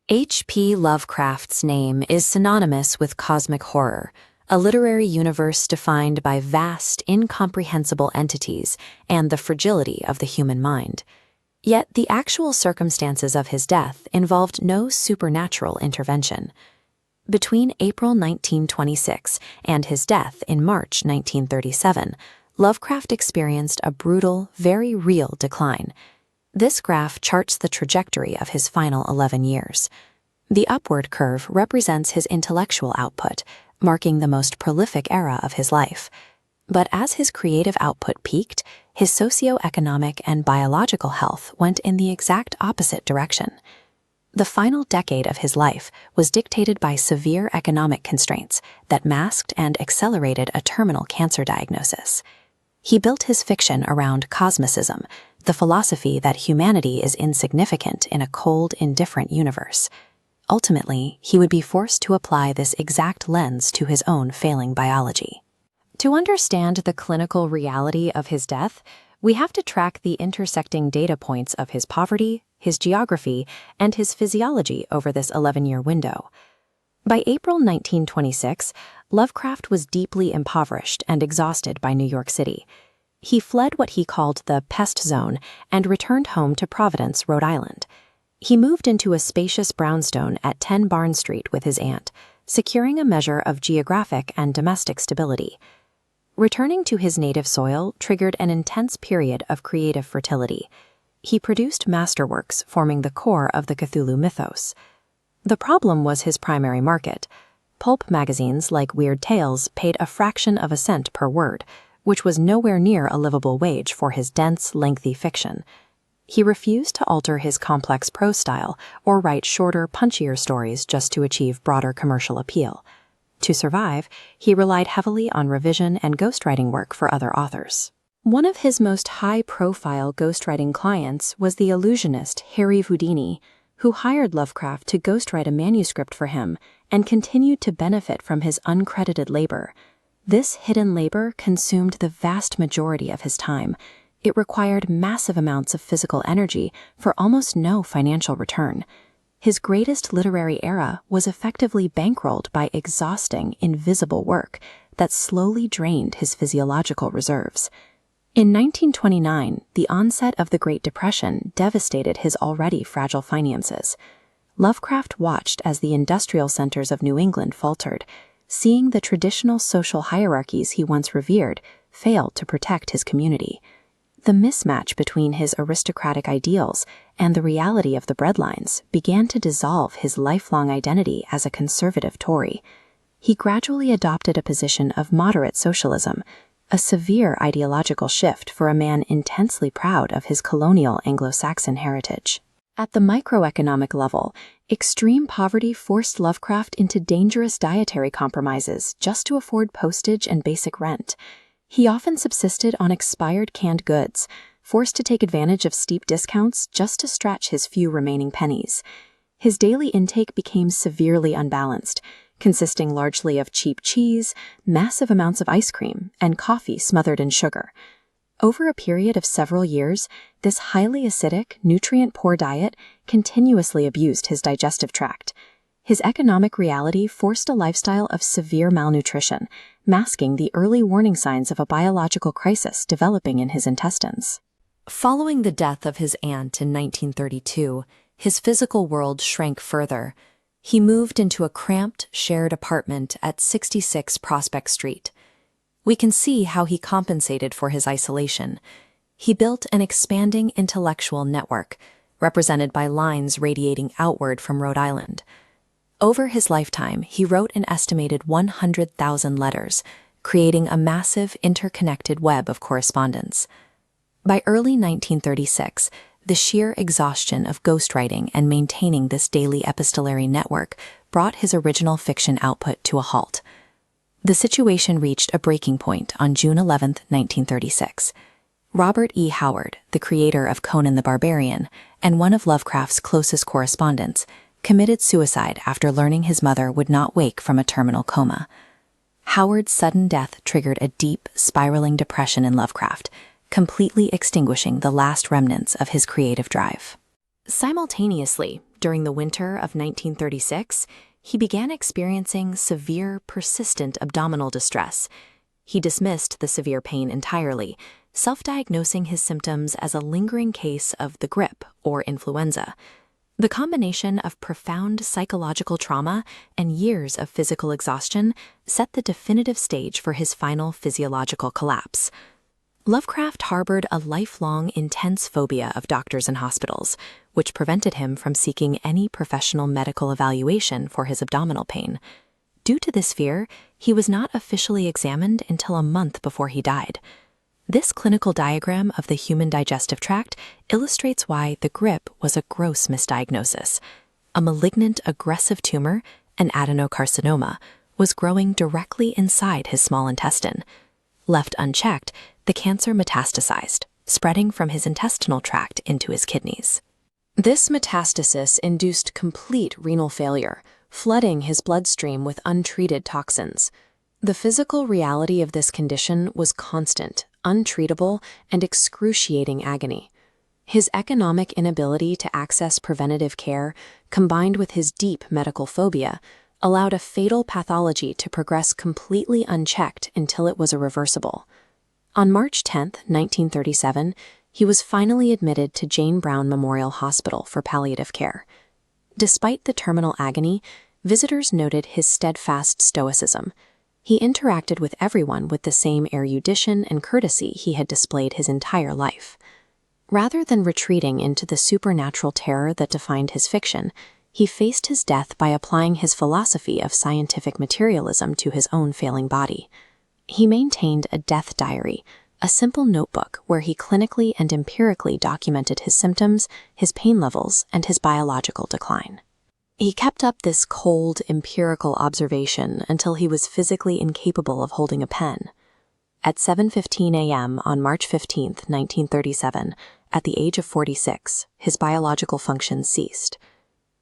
H.P. Lovecraft's name is synonymous with cosmic horror, a literary universe defined by vast, incomprehensible entities and the fragility of the human mind. Yet the actual circumstances of his death involved no supernatural intervention. Between April 1926 and his death in March 1937, Lovecraft experienced a brutal, very real decline. This graph charts the trajectory of his final 11 years. The upward curve represents his intellectual output, marking the most prolific era of his life. But as his creative output peaked, his socioeconomic and biological health went in the exact opposite direction. The final decade of his life was dictated by severe economic constraints that masked and accelerated a terminal cancer diagnosis. He built his fiction around cosmicism, the philosophy that humanity is insignificant in a cold, indifferent universe. Ultimately, he would be forced to apply this exact lens to his own failing biology. To understand the clinical reality of his death, we have to track the intersecting data points of his poverty, his geography, and his physiology over this 11-year window. By April 1926, Lovecraft was deeply impoverished and exhausted by New York City. He fled what he called the pest zone and returned home to Providence, Rhode Island. He moved into a spacious brownstone at 10 Barn Street with his aunt, securing a measure of geographic and domestic stability. Returning to his native soil triggered an intense period of creative fertility. He produced masterworks forming the core of the Cthulhu mythos. The problem was his primary market. Pulp magazines like Weird Tales paid a fraction of a cent per word, which was nowhere near a livable wage for his dense, lengthy fiction. He refused to alter his complex prose style or write shorter, punchier stories just to achieve broader commercial appeal. To survive, he relied heavily on revision and ghostwriting work for other authors. One of his most high-profile ghostwriting clients was the illusionist Harry Houdini, who hired Lovecraft to ghostwrite a manuscript for him and continued to benefit from his uncredited labor. This hidden labor consumed the vast majority of his time. It required massive amounts of physical energy for almost no financial return. His greatest literary era was effectively bankrolled by exhausting, invisible work that slowly drained his physiological reserves. In 1929, the onset of the Great Depression devastated his already fragile finances. Lovecraft watched as the industrial centers of New England faltered, seeing the traditional social hierarchies he once revered fail to protect his community. The mismatch between his aristocratic ideals and the reality of the breadlines began to dissolve his lifelong identity as a conservative Tory. He gradually adopted a position of moderate socialism, a severe ideological shift for a man intensely proud of his colonial Anglo-Saxon heritage. At the microeconomic level, extreme poverty forced Lovecraft into dangerous dietary compromises just to afford postage and basic rent. He often subsisted on expired canned goods, forced to take advantage of steep discounts just to stretch his few remaining pennies. His daily intake became severely unbalanced, consisting largely of cheap cheese, massive amounts of ice cream, and coffee smothered in sugar. Over a period of several years, this highly acidic, nutrient-poor diet continuously abused his digestive tract. His economic reality forced a lifestyle of severe malnutrition, masking the early warning signs of a biological crisis developing in his intestines. Following the death of his aunt in 1932, his physical world shrank further. He moved into a cramped, shared apartment at 66 Prospect Street. We can see how he compensated for his isolation. He built an expanding intellectual network, represented by lines radiating outward from Rhode Island. Over his lifetime, he wrote an estimated 100,000 letters, creating a massive, interconnected web of correspondence. By early 1936, the sheer exhaustion of ghostwriting and maintaining this daily epistolary network brought his original fiction output to a halt. The situation reached a breaking point on June 11, 1936. Robert E. Howard, the creator of Conan the Barbarian and one of Lovecraft's closest correspondents, committed suicide after learning his mother would not wake from a terminal coma. Howard's sudden death triggered a deep, spiraling depression in Lovecraft, completely extinguishing the last remnants of his creative drive. Simultaneously, During the winter of 1936, he began experiencing severe, persistent abdominal distress. He dismissed the severe pain entirely, self-diagnosing his symptoms as a lingering case of the grippe or influenza. The combination of profound psychological trauma and years of physical exhaustion set the definitive stage for his final physiological collapse. Lovecraft harbored a lifelong, intense phobia of doctors and hospitals, which prevented him from seeking any professional medical evaluation for his abdominal pain. Due to this fear, he was not officially examined until a month before he died. This clinical diagram of the human digestive tract illustrates why the grippe was a gross misdiagnosis. A malignant, aggressive tumor, an adenocarcinoma, was growing directly inside his small intestine. Left unchecked, the cancer metastasized, spreading from his intestinal tract into his kidneys. This metastasis induced complete renal failure, flooding his bloodstream with untreated toxins. The physical reality of this condition was constant, untreatable, and excruciating agony. His economic inability to access preventative care, combined with his deep medical phobia, allowed a fatal pathology to progress completely unchecked until it was irreversible. On March 10, 1937, he was finally admitted to Jane Brown Memorial Hospital for palliative care. Despite the terminal agony, visitors noted his steadfast stoicism. He interacted with everyone with the same erudition and courtesy he had displayed his entire life. Rather than retreating into the supernatural terror that defined his fiction, he faced his death by applying his philosophy of scientific materialism to his own failing body. He maintained a death diary, a simple notebook where he clinically and empirically documented his symptoms, his pain levels, and his biological decline. He kept up this cold, empirical observation until he was physically incapable of holding a pen. At 7:15 a.m. on March 15, 1937, at the age of 46, his biological functions ceased.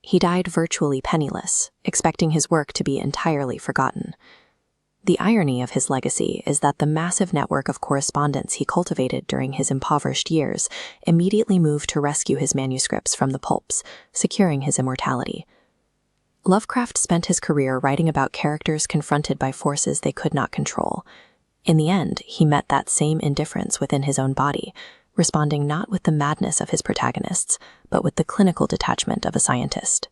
He died virtually penniless, expecting his work to be entirely forgotten. The irony of his legacy is that the massive network of correspondence he cultivated during his impoverished years immediately moved to rescue his manuscripts from the pulps, securing his immortality. Lovecraft spent his career writing about characters confronted by forces they could not control. In the end, he met that same indifference within his own body, responding not with the madness of his protagonists, but with the clinical detachment of a scientist.